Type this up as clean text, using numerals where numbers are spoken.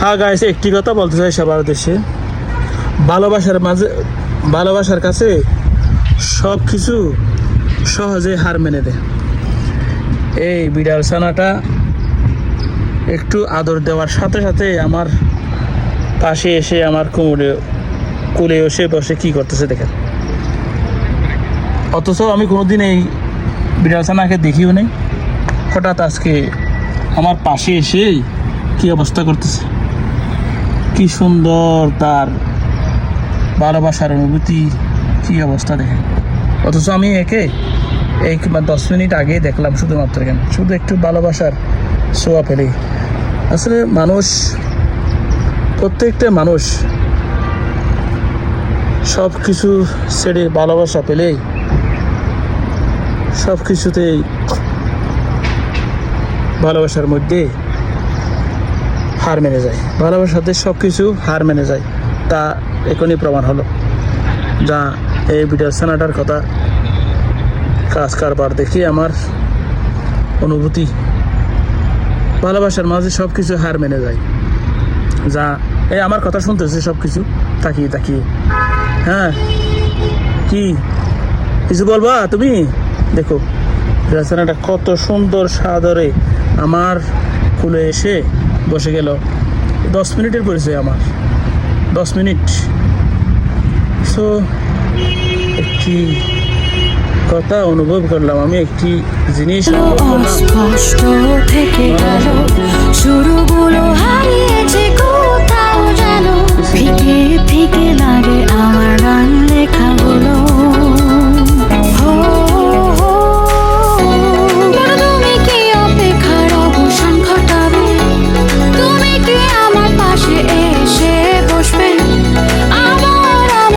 হ্যাঁ গাইস, একটি কথা বলতে চাই সবার উদ্দেশ্যে। ভালোবাসার কাছে সব কিছু সহজে হার মেনে দেয়। এই বিড়াল ছানাটা একটু আদর দেওয়ার সাথে সাথে আমার পাশে এসে আমার কোলে এসে বসে কি করতেছে দেখেন। অথচ আমি কোনোদিন এই বিড়াল ছানাকে দেখিও নেই, হঠাৎ আজকে আমার পাশে এসে কি অবস্থা করতেছে। কি সুন্দর তার ভালোবাসার অনুভূতি, কি অবস্থা দেখেন। অথচ আমি একে 10 মিনিট আগে দেখলাম শুধুমাত্র, কেন শুধু একটু ভালোবাসার ছোঁয়া পেলে। আসলে প্রত্যেকটা মানুষ সব কিছু ছেড়ে ভালোবাসা পেলেই সব কিছুতেই ভালোবাসার মধ্যে হার মেনে যায়, ভালোবাসাতে সব কিছু হার মেনে যায়। তা এখনই প্রমাণ হলো, যা এই বিড়াল ছানাটার কথা কাজ কারবার দেখি আমার অনুভূতি, ভালোবাসার মাঝে সব কিছু হার মেনে যায়। যা এই আমার কথা শুনতেছে সব কিছু তাকিয়ে তাকিয়ে। হ্যাঁ, কি কিছু বলবা তুমি? দেখো বিড়াল ছানাটা কত সুন্দর সাদরে আমার কুলে এসে বসে গেল। 10 মিনিটের পরিচয় আমার, 10 মিনিট। সো একটি কথা অনুভব করলাম, আমি একটি জিনিস স্পষ্ট থেকে গেল শুরুগুলো হারিয়ে